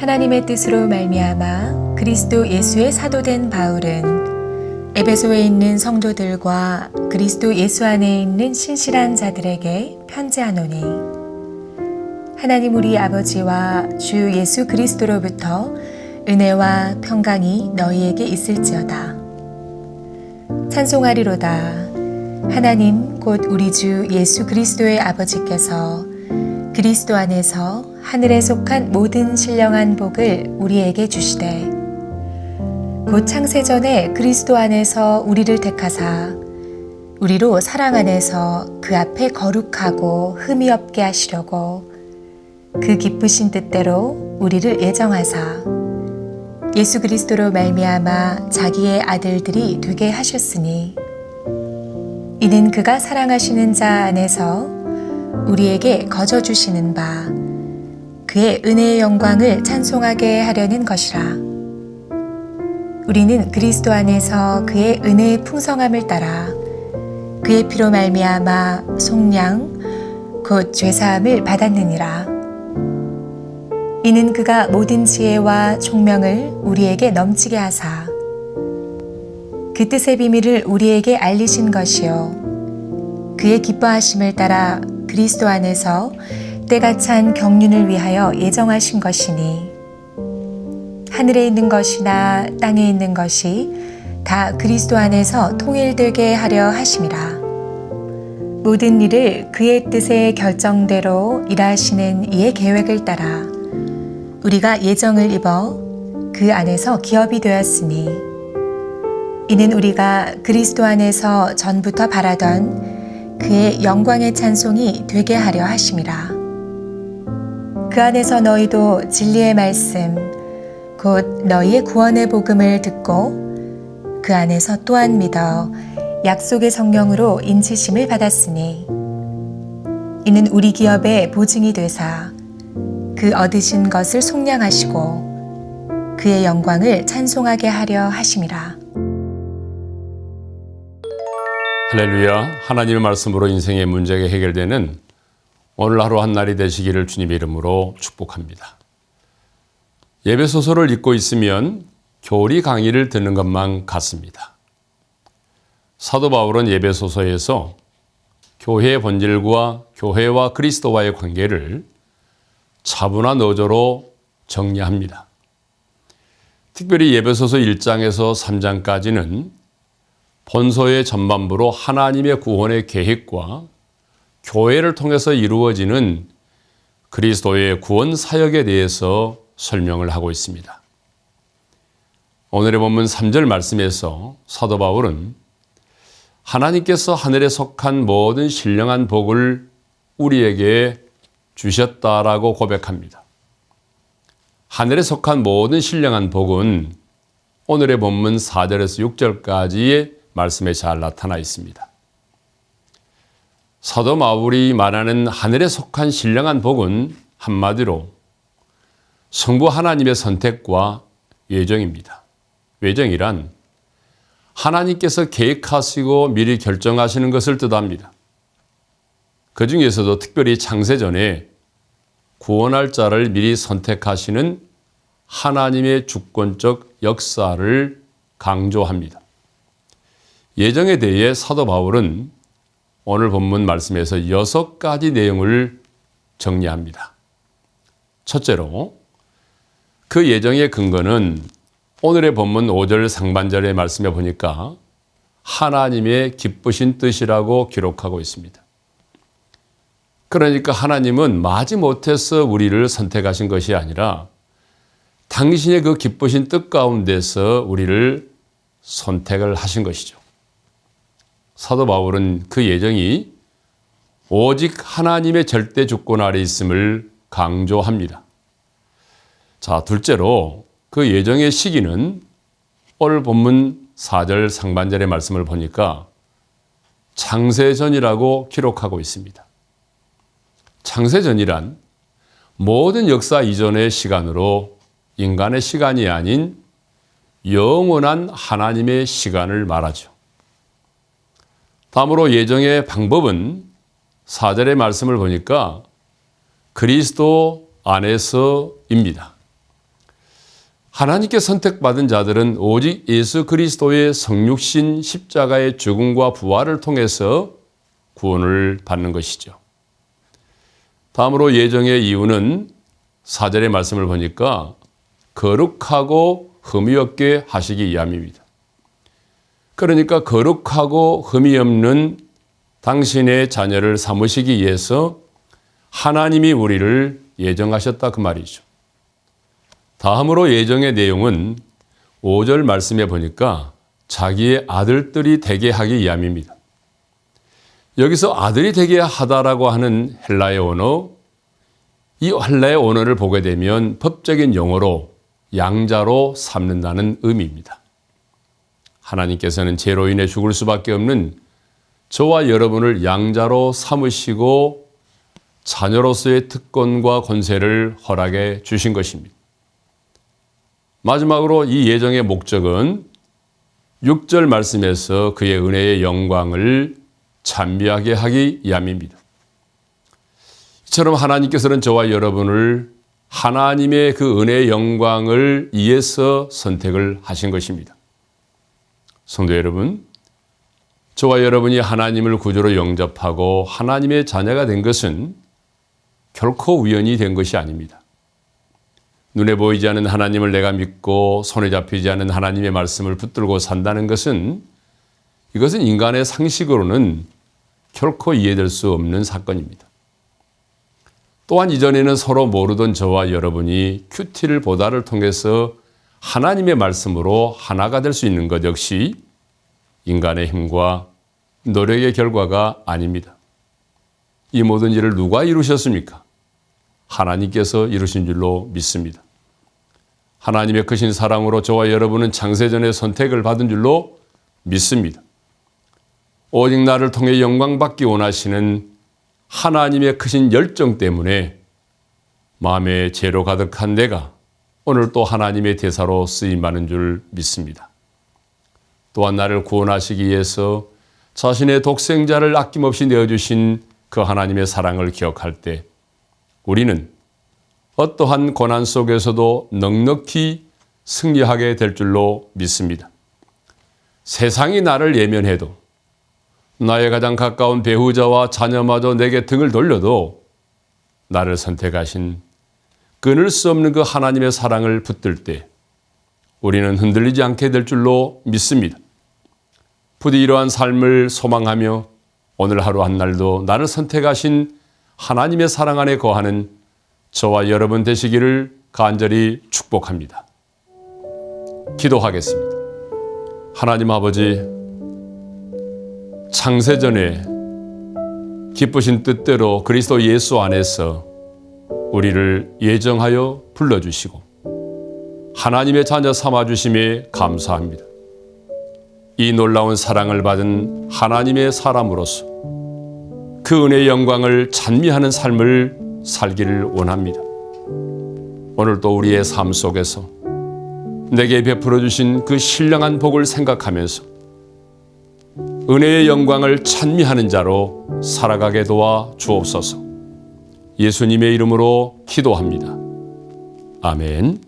하나님의 뜻으로 말미암아 그리스도 예수의 사도된 바울은 에베소에 있는 성도들과 그리스도 예수 안에 있는 신실한 자들에게 편지하노니 하나님 우리 아버지와 주 예수 그리스도로부터 은혜와 평강이 너희에게 있을지어다. 찬송하리로다. 하나님 곧 우리 주 예수 그리스도의 아버지께서 그리스도 안에서 하늘에 속한 모든 신령한 복을 우리에게 주시되 곧 창세전에 그리스도 안에서 우리를 택하사 우리로 사랑 안에서 그 앞에 거룩하고 흠이 없게 하시려고 그 기쁘신 뜻대로 우리를 예정하사 예수 그리스도로 말미암아 자기의 아들들이 되게 하셨으니 이는 그가 사랑하시는 자 안에서 우리에게 거저 주시는 바 그의 은혜의 영광을 찬송하게 하려는 것이라. 우리는 그리스도 안에서 그의 은혜의 풍성함을 따라 그의 피로 말미암아 속량 곧 죄사함을 받았느니라. 이는 그가 모든 지혜와 총명을 우리에게 넘치게 하사 그 뜻의 비밀을 우리에게 알리신 것이요 그의 기뻐하심을 따라 그리스도 안에서 때가 찬 경륜을 위하여 예정하신 것이니 하늘에 있는 것이나 땅에 있는 것이 다 그리스도 안에서 통일되게 하려 하심이라. 모든 일을 그의 뜻의 결정대로 일하시는 이의 계획을 따라 우리가 예정을 입어 그 안에서 기업이 되었으니 이는 우리가 그리스도 안에서 전부터 바라던 그의 영광의 찬송이 되게 하려 하심이라. 그 안에서 너희도 진리의 말씀 곧 너희의 구원의 복음을 듣고 그 안에서 또한 믿어 약속의 성령으로 인치심을 받았으니 이는 우리 기업의 보증이 되사 그 얻으신 것을 속량하시고 그의 영광을 찬송하게 하려 하심이라. 할렐루야. 하나님의 말씀으로 인생의 문제가 해결되는 오늘 하루 한 날이 되시기를 주님의 이름으로 축복합니다. 예배소서를 읽고 있으면 교리 강의를 듣는 것만 같습니다. 사도 바울은 예배소서에서 교회의 본질과 교회와 그리스도와의 관계를 차분한 어조로 정리합니다. 특별히 예배소서 1장에서 3장까지는 본서의 전반부로 하나님의 구원의 계획과 교회를 통해서 이루어지는 그리스도의 구원 사역에 대해서 설명을 하고 있습니다. 오늘의 본문 3절 말씀에서 사도 바울은 하나님께서 하늘에 속한 모든 신령한 복을 우리에게 주셨다라고 고백합니다. 하늘에 속한 모든 신령한 복은 오늘의 본문 4절에서 6절까지의 말씀에 잘 나타나 있습니다. 사도 바울이 말하는 하늘에 속한 신령한 복은 한마디로 성부 하나님의 선택과 예정입니다. 예정이란 하나님께서 계획하시고 미리 결정하시는 것을 뜻합니다. 그 중에서도 특별히 창세전에 구원할 자를 미리 선택하시는 하나님의 주권적 역사를 강조합니다. 예정에 대해 사도 바울은 오늘 본문 말씀에서 6가지 내용을 정리합니다. 첫째로 그 예정의 근거는 오늘의 본문 5절 상반절의 말씀에 보니까 하나님의 기쁘신 뜻이라고 기록하고 있습니다. 그러니까 하나님은 마지못해서 우리를 선택하신 것이 아니라 당신의 그 기쁘신 뜻 가운데서 우리를 선택을 하신 것이죠. 사도 바울은 그 예정이 오직 하나님의 절대 주권 아래 있음을 강조합니다. 자, 둘째로 그 예정의 시기는 오늘 본문 4절 상반절의 말씀을 보니까 창세전이라고 기록하고 있습니다. 창세전이란 모든 역사 이전의 시간으로 인간의 시간이 아닌 영원한 하나님의 시간을 말하죠. 다음으로 예정의 방법은 4절의 말씀을 보니까 그리스도 안에서입니다. 하나님께 선택받은 자들은 오직 예수 그리스도의 성육신 십자가의 죽음과 부활을 통해서 구원을 받는 것이죠. 다음으로 예정의 이유는 4절의 말씀을 보니까 거룩하고 흠이 없게 하시기 위함입니다. 그러니까 거룩하고 흠이 없는 당신의 자녀를 삼으시기 위해서 하나님이 우리를 예정하셨다 그 말이죠. 다음으로 예정의 내용은 5절 말씀에 보니까 자기의 아들들이 되게 하기 위함입니다. 여기서 아들이 되게 하다라고 하는 헬라의 언어, 이 헬라의 언어를 보게 되면 법적인 용어로 양자로 삼는다는 의미입니다. 하나님께서는 죄로 인해 죽을 수밖에 없는 저와 여러분을 양자로 삼으시고 자녀로서의 특권과 권세를 허락해 주신 것입니다. 마지막으로 이 예정의 목적은 6절 말씀에서 그의 은혜의 영광을 찬미하게 하기 위함입니다. 이처럼 하나님께서는 저와 여러분을 하나님의 그 은혜의 영광을 위해서 선택을 하신 것입니다. 성도 여러분, 저와 여러분이 하나님을 구주로 영접하고 하나님의 자녀가 된 것은 결코 우연이 된 것이 아닙니다. 눈에 보이지 않는 하나님을 내가 믿고 손에 잡히지 않는 하나님의 말씀을 붙들고 산다는 것은 이것은 인간의 상식으로는 결코 이해될 수 없는 사건입니다. 또한 이전에는 서로 모르던 저와 여러분이 큐티를 보다를 통해서 하나님의 말씀으로 하나가 될 수 있는 것 역시 인간의 힘과 노력의 결과가 아닙니다. 이 모든 일을 누가 이루셨습니까? 하나님께서 이루신 줄로 믿습니다. 하나님의 크신 사랑으로 저와 여러분은 창세전에 선택을 받은 줄로 믿습니다. 오직 나를 통해 영광받기 원하시는 하나님의 크신 열정 때문에 마음에 죄로 가득한 내가 오늘 또 하나님의 대사로 쓰임받는 줄 믿습니다. 또한 나를 구원하시기 위해서 자신의 독생자를 아낌없이 내어주신 그 하나님의 사랑을 기억할 때 우리는 어떠한 고난 속에서도 넉넉히 승리하게 될 줄로 믿습니다. 세상이 나를 예면해도 나의 가장 가까운 배우자와 자녀마저 내게 등을 돌려도 나를 선택하신 끊을 수 없는 그 하나님의 사랑을 붙들 때 우리는 흔들리지 않게 될 줄로 믿습니다. 부디 이러한 삶을 소망하며 오늘 하루 한 날도 나를 선택하신 하나님의 사랑 안에 거하는 저와 여러분 되시기를 간절히 축복합니다. 기도하겠습니다. 하나님 아버지, 창세전에 기쁘신 뜻대로 그리스도 예수 안에서 우리를 예정하여 불러주시고 하나님의 자녀 삼아주심에 감사합니다. 이 놀라운 사랑을 받은 하나님의 사람으로서 그 은혜의 영광을 찬미하는 삶을 살기를 원합니다. 오늘 또 우리의 삶 속에서 내게 베풀어 주신 그 신령한 복을 생각하면서 은혜의 영광을 찬미하는 자로 살아가게 도와 주옵소서. 예수님의 이름으로 기도합니다. 아멘.